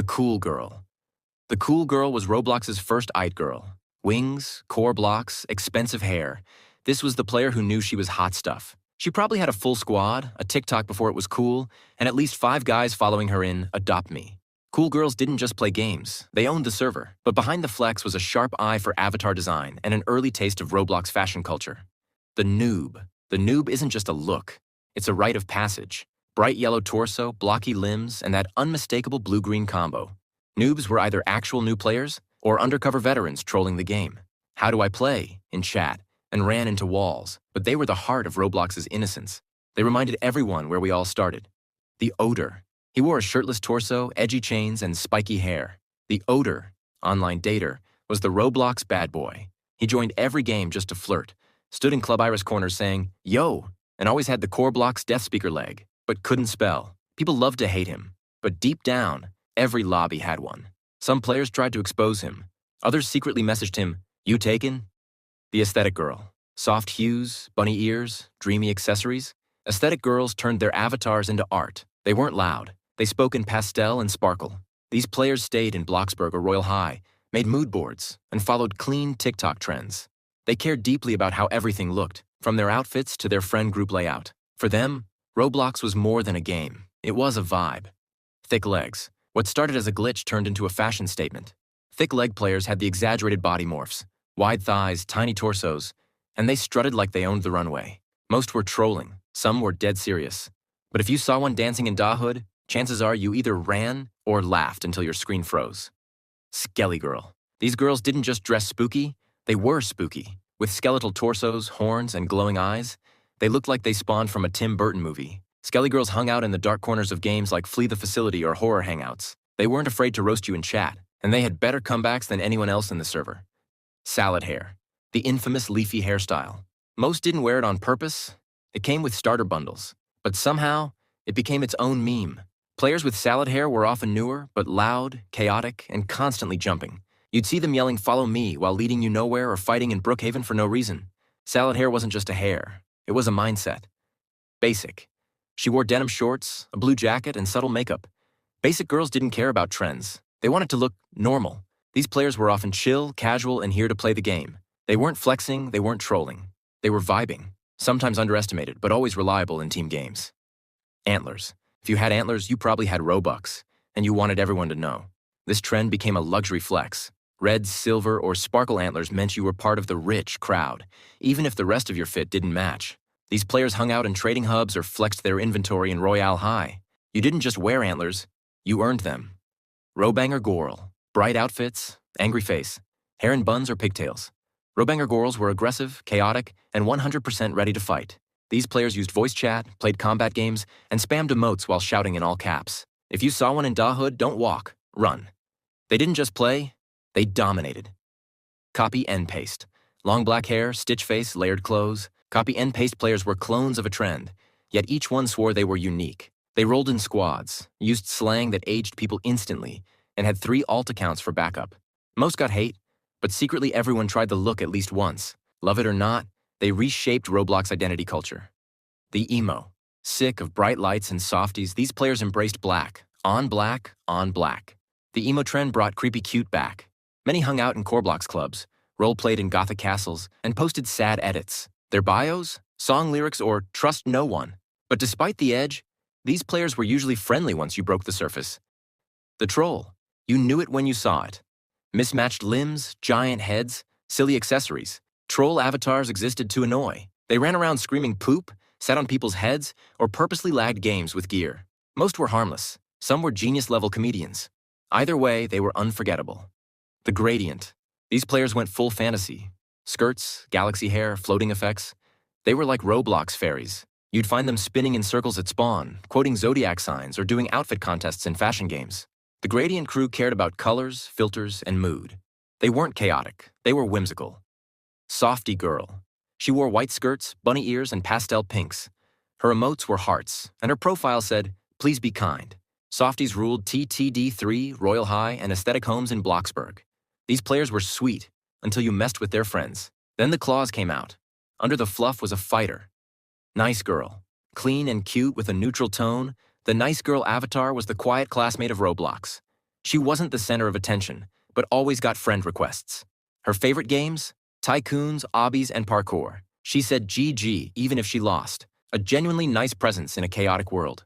cool girl. The cool girl was Roblox's first IT girl. Wings, core blocks, expensive hair. This was the player who knew she was hot stuff. She probably had a full squad, a TikTok before it was cool, and at least 5 guys following her in Adopt Me. Cool girls didn't just play games, they owned the server. But behind the flex was a sharp eye for avatar design and an early taste of Roblox fashion culture. The noob. The noob isn't just a look, it's a rite of passage. Bright yellow torso, blocky limbs, and that unmistakable blue-green combo. Noobs were either actual new players or undercover veterans trolling the game. How do I play? In chat, and ran into walls, but they were the heart of Roblox's innocence. They reminded everyone where we all started. The odor. He wore a shirtless torso, edgy chains, and spiky hair. The odor, online dater, was the Roblox bad boy. He joined every game just to flirt, stood in Club Iris corners saying, "Yo," and always had the core blocks death speaker leg, but couldn't spell. People loved to hate him, but deep down, every lobby had one. Some players tried to expose him. Others secretly messaged him, "You taken?" The aesthetic girl. Soft hues, bunny ears, dreamy accessories. Aesthetic girls turned their avatars into art. They weren't loud. They spoke in pastel and sparkle. These players stayed in Bloxburg or Royal High, made mood boards, and followed clean TikTok trends. They cared deeply about how everything looked, from their outfits to their friend group layout. For them, Roblox was more than a game. It was a vibe. Thick legs. What started as a glitch turned into a fashion statement. Thick leg players had the exaggerated body morphs, wide thighs, tiny torsos, and they strutted like they owned the runway. Most were trolling, some were dead serious. But if you saw one dancing in Dahood, chances are you either ran or laughed until your screen froze. Skelly girl. These girls didn't just dress spooky, they were spooky. With skeletal torsos, horns, and glowing eyes, they looked like they spawned from a Tim Burton movie. Skelly girls hung out in the dark corners of games like Flee the Facility or Horror Hangouts. They weren't afraid to roast you in chat, and they had better comebacks than anyone else in the server. Salad hair. The infamous leafy hairstyle. Most didn't wear it on purpose. It came with starter bundles. But somehow, it became its own meme. Players with salad hair were often newer, but loud, chaotic, and constantly jumping. You'd see them yelling, "Follow me," while leading you nowhere or fighting in Brookhaven for no reason. Salad hair wasn't just a hair. It was a mindset. Basic. She wore denim shorts, a blue jacket, and subtle makeup. Basic girls didn't care about trends. They wanted to look normal. These players were often chill, casual, and here to play the game. They weren't flexing, they weren't trolling. They were vibing, sometimes underestimated, but always reliable in team games. Antlers. If you had antlers, you probably had Robux, and you wanted everyone to know. This trend became a luxury flex. Red, silver, or sparkle antlers meant you were part of the rich crowd, even if the rest of your fit didn't match. These players hung out in trading hubs or flexed their inventory in Royale High. You didn't just wear antlers, you earned them. Robanger Gorl. Bright outfits, angry face, hair in buns or pigtails. Robanger Gorls were aggressive, chaotic, and 100% ready to fight. These players used voice chat, played combat games, and spammed emotes while shouting in all caps. If you saw one in Dahood, don't walk, run. They didn't just play, they dominated. Copy and paste. Long black hair, stitch face, layered clothes. Copy and paste players were clones of a trend, yet each one swore they were unique. They rolled in squads, used slang that aged people instantly, and had 3 alt accounts for backup. Most got hate, but secretly everyone tried the look at least once. Love it or not, they reshaped Roblox identity culture. The emo. Sick of bright lights and softies, these players embraced black, on black, on black. The emo trend brought creepy cute back. Many hung out in Coreblox clubs, role-played in gothic castles, and posted sad edits. Their bios, song lyrics, or trust no one. But despite the edge, these players were usually friendly once you broke the surface. The troll. You knew it when you saw it. Mismatched limbs, giant heads, silly accessories. Troll avatars existed to annoy. They ran around screaming poop, sat on people's heads, or purposely lagged games with gear. Most were harmless. Some were genius-level comedians. Either way, they were unforgettable. The gradient. These players went full fantasy. Skirts, galaxy hair, floating effects. They were like Roblox fairies. You'd find them spinning in circles at spawn, quoting zodiac signs, or doing outfit contests in fashion games. The gradient crew cared about colors, filters, and mood. They weren't chaotic, they were whimsical. Softy girl. She wore white skirts, bunny ears, and pastel pinks. Her emotes were hearts, and her profile said, "Please be kind." Softies ruled TTD3, Royal High, and aesthetic homes in Bloxburg. These players were sweet, until you messed with their friends. Then the claws came out. Under the fluff was a fighter. Nice girl. Clean and cute with a neutral tone, the nice girl avatar was the quiet classmate of Roblox. She wasn't the center of attention, but always got friend requests. Her favorite games? Tycoons, obbies, and parkour. She said GG even if she lost, a genuinely nice presence in a chaotic world.